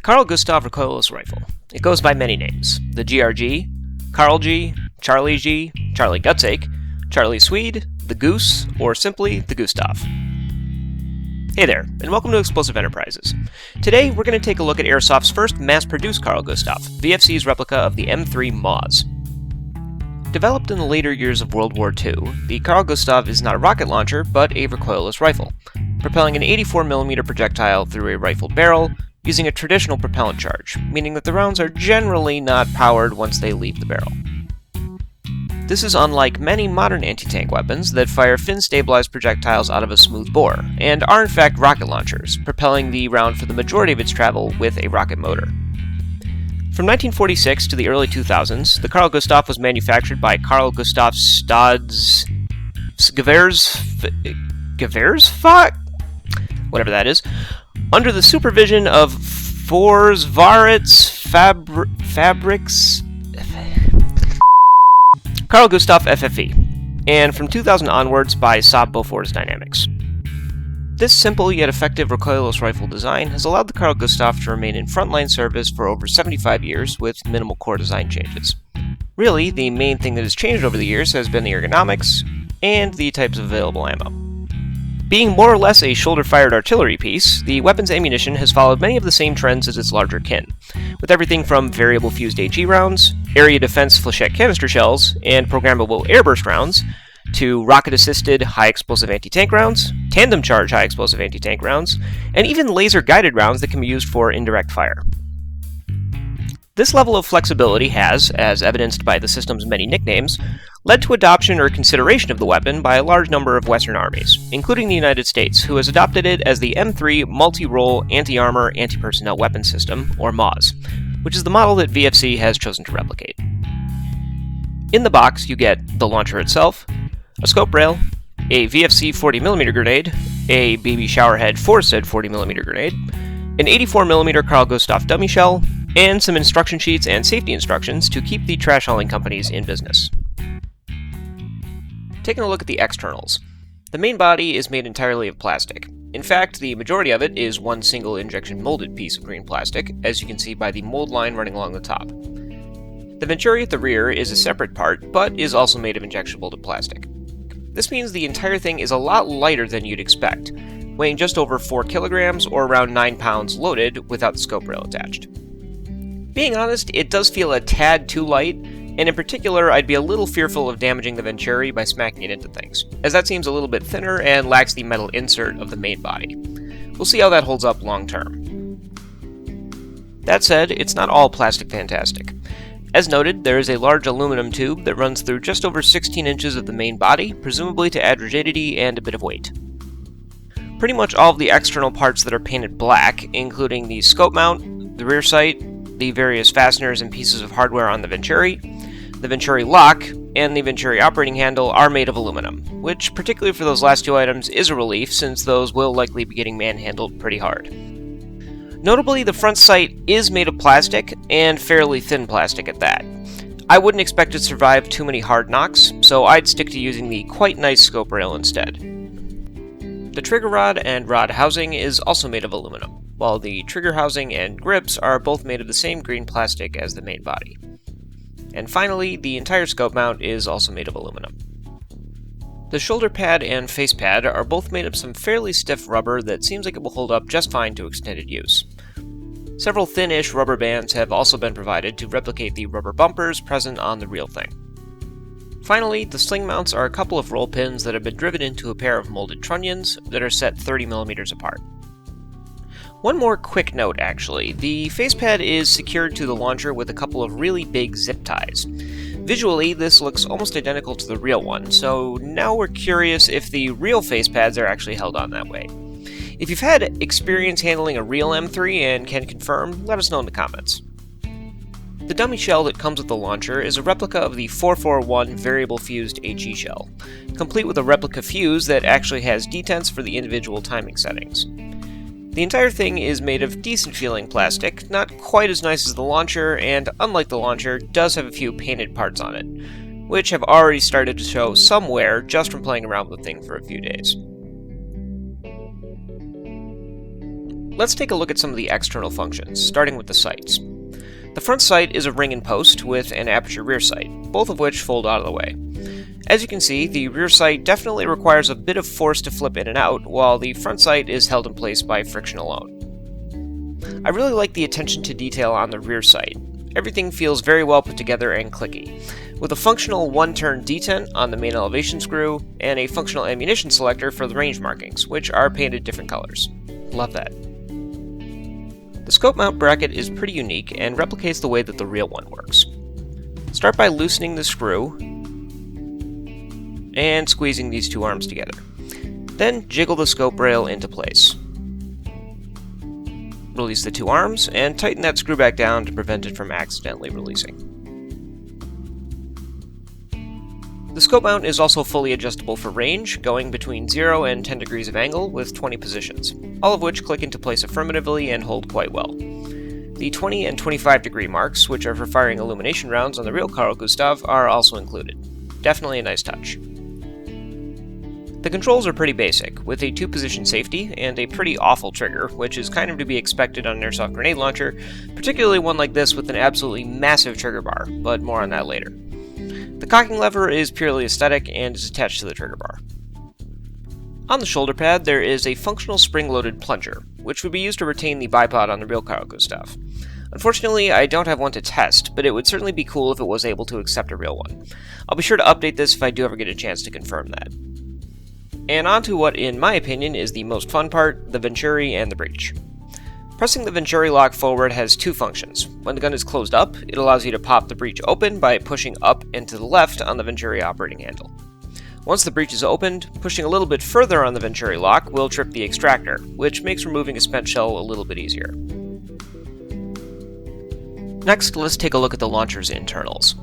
Carl Gustaf recoilless rifle. It goes by many names. The GRG, Carl G, Charlie G, Charlie Gutsache, Charlie Swede, the Goose, or simply the Gustaf. Hey there, and welcome to Explosive Enterprises. Today, we're going to take a look at Airsoft's first mass-produced Carl Gustaf, VFC's replica of the M3 MAAWS. Developed in the later years of World War II, the Carl Gustaf is not a rocket launcher, but a recoilless rifle, propelling an 84mm projectile through a rifled barrel, using a traditional propellant charge, meaning that the rounds are generally not powered once they leave the barrel. This is unlike many modern anti-tank weapons that fire fin-stabilized projectiles out of a smooth bore, and are in fact rocket launchers, propelling the round for the majority of its travel with a rocket motor. From 1946 to the early 2000s, the Carl Gustaf was manufactured by Carl Gustaf Gewersfach? Whatever that is, under the supervision of Forsvarets Fabrics Carl Gustaf FFE, and from 2000 onwards by Saab Bofors Dynamics. This simple yet effective recoilless rifle design has allowed the Carl Gustaf to remain in frontline service for over 75 years with minimal core design changes. Really, the main thing that has changed over the years has been the ergonomics and the types of available ammo. Being more or less a shoulder-fired artillery piece, the weapon's ammunition has followed many of the same trends as its larger kin, with everything from variable fused HE rounds, area defense flechette canister shells, and programmable airburst rounds, to rocket-assisted high-explosive anti-tank rounds, tandem-charge high-explosive anti-tank rounds, and even laser-guided rounds that can be used for indirect fire. This level of flexibility has, as evidenced by the system's many nicknames, led to adoption or consideration of the weapon by a large number of Western armies, including the United States, who has adopted it as the M3 Multi-Role Anti-Armor Anti-Personnel Weapon System, or MAAWS, which is the model that VFC has chosen to replicate. In the box, you get the launcher itself, a scope rail, a VFC 40mm grenade, a baby showerhead for said 40mm grenade, an 84mm Carl Gustaf dummy shell, and some instruction sheets and safety instructions to keep the trash hauling companies in business. Taking a look at the externals. The main body is made entirely of plastic. In fact, the majority of it is one single injection molded piece of green plastic, as you can see by the mold line running along the top. The venturi at the rear is a separate part, but is also made of injection molded plastic. This means the entire thing is a lot lighter than you'd expect, weighing just over 4 kilograms or around 9 pounds loaded without the scope rail attached. Being honest, it does feel a tad too light, and in particular, I'd be a little fearful of damaging the venturi by smacking it into things, as that seems a little bit thinner and lacks the metal insert of the main body. We'll see how that holds up long term. That said, it's not all plastic fantastic. As noted, there is a large aluminum tube that runs through just over 16 inches of the main body, presumably to add rigidity and a bit of weight. Pretty much all of the external parts that are painted black, including the scope mount, the rear sight, the various fasteners and pieces of hardware on the Venturi lock, and the Venturi operating handle are made of aluminum, which, particularly for those last two items, is a relief since those will likely be getting manhandled pretty hard. Notably, the front sight is made of plastic, and fairly thin plastic at that. I wouldn't expect it to survive too many hard knocks, so I'd stick to using the quite nice scope rail instead. The trigger rod and rod housing is also made of aluminum, while the trigger housing and grips are both made of the same green plastic as the main body. And finally, the entire scope mount is also made of aluminum. The shoulder pad and face pad are both made of some fairly stiff rubber that seems like it will hold up just fine to extended use. Several thin-ish rubber bands have also been provided to replicate the rubber bumpers present on the real thing. Finally, the sling mounts are a couple of roll pins that have been driven into a pair of molded trunnions that are set 30mm apart. One more quick note, actually. The facepad is secured to the launcher with a couple of really big zip ties. Visually, this looks almost identical to the real one, so now we're curious if the real facepads are actually held on that way. If you've had experience handling a real M3 and can confirm, let us know in the comments. The dummy shell that comes with the launcher is a replica of the 441 variable fused HE shell, complete with a replica fuse that actually has detents for the individual timing settings. The entire thing is made of decent-feeling plastic, not quite as nice as the launcher, and unlike the launcher, does have a few painted parts on it, which have already started to show some wear just from playing around with the thing for a few days. let's take a look at some of the external functions, starting with the sights. The front sight is a ring and post with an aperture rear sight, both of which fold out of the way. As you can see, the rear sight definitely requires a bit of force to flip in and out, while the front sight is held in place by friction alone. I really like the attention to detail on the rear sight. Everything feels very well put together and clicky, with a functional one-turn detent on the main elevation screw, and a functional ammunition selector for the range markings, which are painted different colors. Love that. The scope mount bracket is pretty unique and replicates the way that the real one works. Start by loosening the screw and squeezing these two arms together. Then jiggle the scope rail into place. Release the two arms and tighten that screw back down to prevent it from accidentally releasing. The scope mount is also fully adjustable for range, going between 0 and 10 degrees of angle with 20 positions, all of which click into place affirmatively and hold quite well. The 20 and 25 degree marks, which are for firing illumination rounds on the real Carl Gustaf, are also included. Definitely a nice touch. The controls are pretty basic, with a 2-position safety and a pretty awful trigger, which is kind of to be expected on an airsoft grenade launcher, particularly one like this with an absolutely massive trigger bar, but more on that later. The cocking lever is purely aesthetic and is attached to the trigger bar. On the shoulder pad, there is a functional spring-loaded plunger, which would be used to retain the bipod on the real Carl Gustaf. Unfortunately, I don't have one to test, but it would certainly be cool if it was able to accept a real one. I'll be sure to update this if I do ever get a chance to confirm that. And on to what, in my opinion, is the most fun part, the venturi and the breech. Pressing the venturi lock forward has two functions. When the gun is closed up, it allows you to pop the breech open by pushing up and to the left on the venturi operating handle. Once the breech is opened, pushing a little bit further on the venturi lock will trip the extractor, which makes removing a spent shell a little bit easier. Next, let's take a look at the launcher's internals.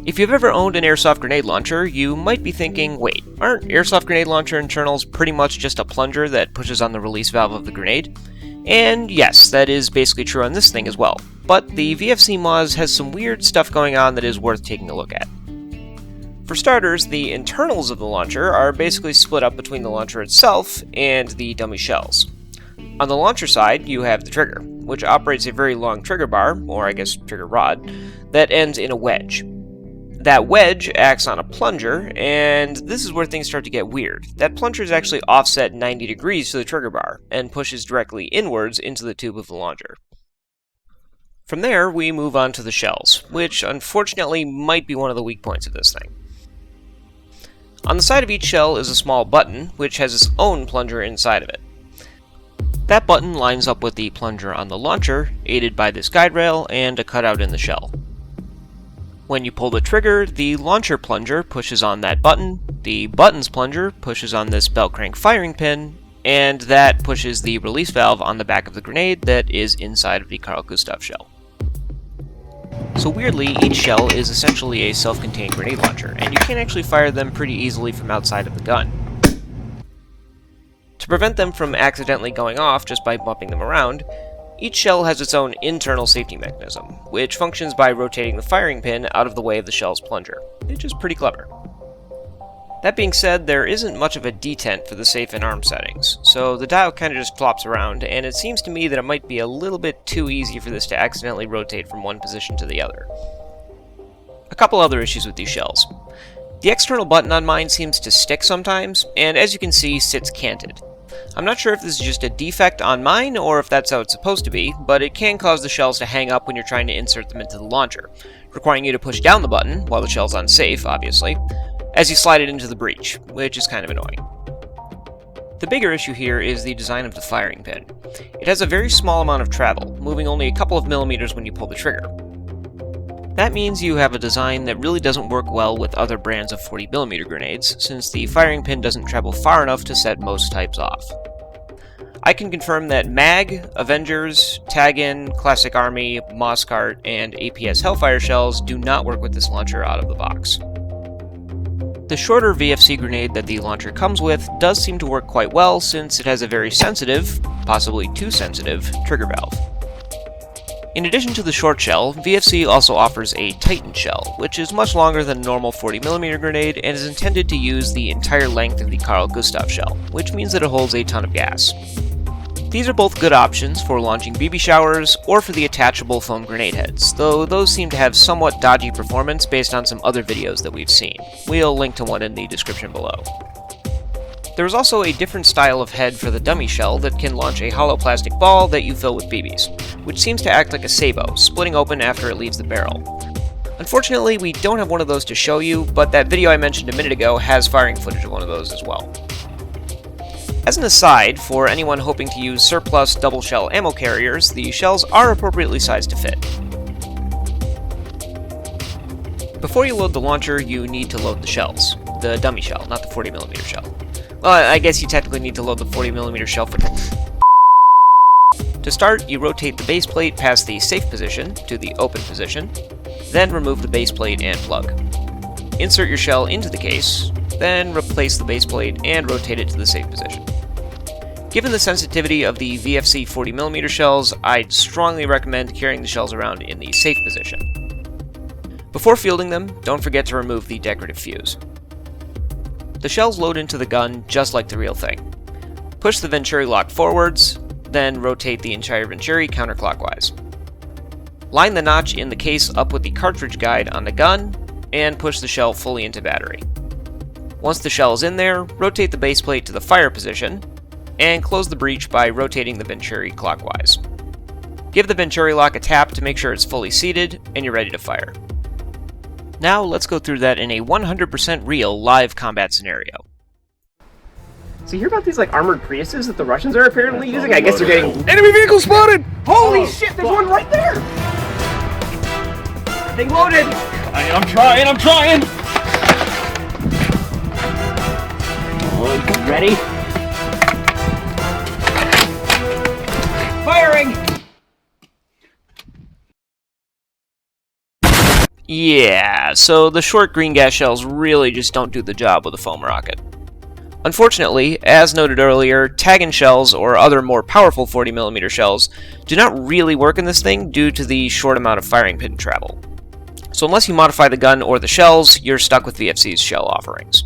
If you've ever owned an airsoft grenade launcher, you might be thinking, wait, aren't airsoft grenade launcher internals pretty much just a plunger that pushes on the release valve of the grenade? And yes, that is basically true on this thing as well, but the VFC MAAWS has some weird stuff going on that is worth taking a look at. For starters, the internals of the launcher are basically split up between the launcher itself and the dummy shells. On the launcher side, you have the trigger, which operates a very long trigger bar, or I guess trigger rod, that ends in a wedge. That wedge acts on a plunger, and this is where things start to get weird. That plunger is actually offset 90 degrees to the trigger bar, and pushes directly inwards into the tube of the launcher. From there, we move on to the shells, which unfortunately might be one of the weak points of this thing. On the side of each shell is a small button, which has its own plunger inside of it. That button lines up with the plunger on the launcher, aided by this guide rail and a cutout in the shell. When you pull the trigger, the launcher plunger pushes on that button, the button's plunger pushes on this belt crank firing pin, and that pushes the release valve on the back of the grenade that is inside of the Carl Gustaf shell. So weirdly, each shell is essentially a self-contained grenade launcher, and you can actually fire them pretty easily from outside of the gun. To prevent them from accidentally going off just by bumping them around, each shell has its own internal safety mechanism, which functions by rotating the firing pin out of the way of the shell's plunger, which is pretty clever. That being said, there isn't much of a detent for the safe and arm settings, so the dial kind of just flops around, and it seems to me that it might be a little bit too easy for this to accidentally rotate from one position to the other. A couple other issues with these shells. The external button on mine seems to stick sometimes, and as you can see, sits canted. I'm not sure if this is just a defect on mine or if that's how it's supposed to be, but it can cause the shells to hang up when you're trying to insert them into the launcher, requiring you to push down the button, while the shell's unsafe, obviously, as you slide it into the breech, which is kind of annoying. The bigger issue here is the design of the firing pin. It has a very small amount of travel, moving only a couple of millimeters when you pull the trigger. That means you have a design that really doesn't work well with other brands of 40mm grenades, since the firing pin doesn't travel far enough to set most types off. I can confirm that MAG, Avengers, Tag-In, Classic Army, Mosscart, and APS Hellfire shells do not work with this launcher out of the box. The shorter VFC grenade that the launcher comes with does seem to work quite well since it has a very sensitive, possibly too sensitive, trigger valve. In addition to the short shell, VFC also offers a tightened shell, which is much longer than a normal 40mm grenade and is intended to use the entire length of the Carl Gustaf shell, which means that it holds a ton of gas. These are both good options for launching BB showers or for the attachable foam grenade heads, though those seem to have somewhat dodgy performance based on some other videos that we've seen. We'll link to one in the description below. There is also a different style of head for the dummy shell that can launch a hollow plastic ball that you fill with BBs, which seems to act like a sabot, splitting open after it leaves the barrel. Unfortunately, we don't have one of those to show you, but that video I mentioned a minute ago has firing footage of one of those as well. As an aside, for anyone hoping to use surplus double shell ammo carriers, the shells are appropriately sized to fit. Before you load the launcher, you need to load the shells. The dummy shell, not the 40mm shell. Well, I guess you technically need to load the 40mm shell for... To start, you rotate the base plate past the safe position to the open position, then remove the base plate and plug. Insert your shell into the case, then replace the base plate and rotate it to the safe position. Given the sensitivity of the VFC 40mm shells, I'd strongly recommend carrying the shells around in the safe position. Before fielding them, don't forget to remove the decorative fuse. The shells load into the gun just like the real thing. Push the Venturi lock forwards, then rotate the entire Venturi counterclockwise. Line the notch in the case up with the cartridge guide on the gun, and push the shell fully into battery. Once the shell is in there, rotate the base plate to the fire position, and close the breech by rotating the Venturi clockwise. Give the Venturi lock a tap to make sure it's fully seated, and you're ready to fire. Now let's go through that in a 100% real live combat scenario. So you hear about these like armored Priuses that the Russians are apparently using? I guess they're getting... Enemy vehicle spotted! Holy shit, there's one right there! Thing loaded! I'm trying! Ready? Firing! Yeah, so the short green gas shells really just don't do the job with a foam rocket. Unfortunately, as noted earlier, tag-in shells or other more powerful 40mm shells do not really work in this thing due to the short amount of firing pin travel. So unless you modify the gun or the shells, you're stuck with VFC's shell offerings.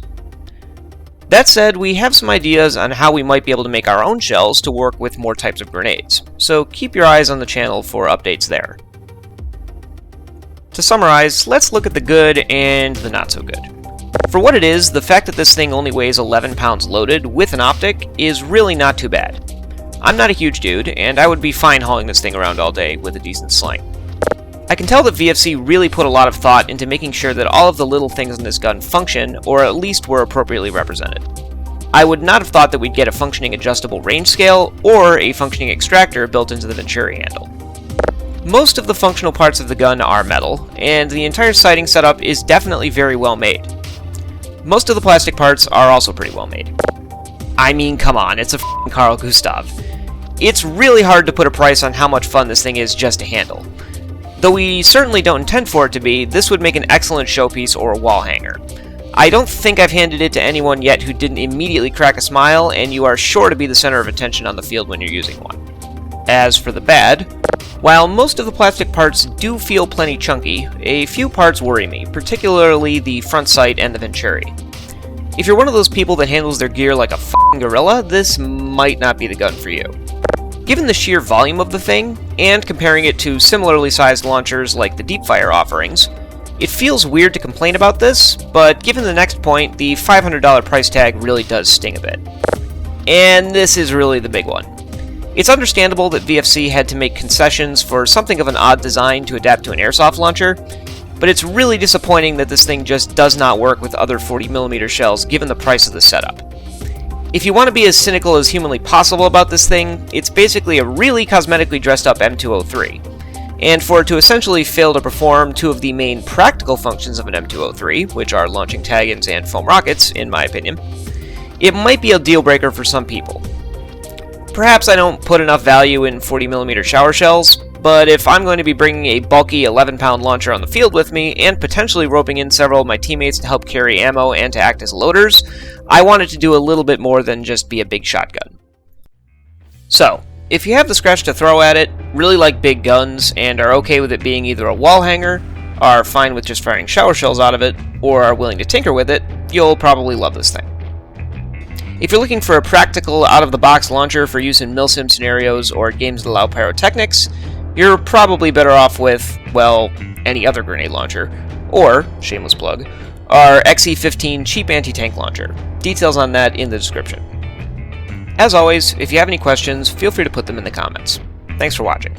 That said, we have some ideas on how we might be able to make our own shells to work with more types of grenades, so keep your eyes on the channel for updates there. To summarize, let's look at the good and the not so good. For what it is, the fact that this thing only weighs 11 pounds loaded with an optic is really not too bad. I'm not a huge dude, and I would be fine hauling this thing around all day with a decent sling. I can tell that VFC really put a lot of thought into making sure that all of the little things in this gun function, or at least were appropriately represented. I would not have thought that we'd get a functioning adjustable range scale, or a functioning extractor built into the Venturi handle. Most of the functional parts of the gun are metal, and the entire sighting setup is definitely very well made. Most of the plastic parts are also pretty well made. I mean, come on, it's a f***ing Carl Gustaf. It's really hard to put a price on how much fun this thing is just to handle. Though we certainly don't intend for it to be, this would make an excellent showpiece or a wall hanger. I don't think I've handed it to anyone yet who didn't immediately crack a smile, and you are sure to be the center of attention on the field when you're using one. As for the bad, while most of the plastic parts do feel plenty chunky, a few parts worry me, particularly the front sight and the Venturi. If you're one of those people that handles their gear like a f***ing gorilla, this might not be the gun for you. Given the sheer volume of the thing, and comparing it to similarly sized launchers like the deepfire offerings, it feels weird to complain about this, but given the next point, the $500 price tag really does sting a bit. And this is really the big one. It's understandable that VFC had to make concessions for something of an odd design to adapt to an airsoft launcher, but it's really disappointing that this thing just does not work with other 40mm shells given the price of the setup. If you want to be as cynical as humanly possible about this thing, it's basically a really cosmetically dressed up M203. And for it to essentially fail to perform two of the main practical functions of an M203, which are launching tag-ins and foam rockets, in my opinion, it might be a deal breaker for some people. Perhaps I don't put enough value in 40mm shower shells, but if I'm going to be bringing a bulky 11-pound launcher on the field with me, and potentially roping in several of my teammates to help carry ammo and to act as loaders, I want it to do a little bit more than just be a big shotgun. So, if you have the scratch to throw at it, really like big guns, and are okay with it being either a wall hanger, are fine with just firing shower shells out of it, or are willing to tinker with it, you'll probably love this thing. If you're looking for a practical, out-of-the-box launcher for use in milsim scenarios or games that allow pyrotechnics, you're probably better off with, well, any other grenade launcher, or, shameless plug, our XE15 cheap anti-tank launcher. Details on that in the description. As always, if you have any questions, feel free to put them in the comments. Thanks for watching.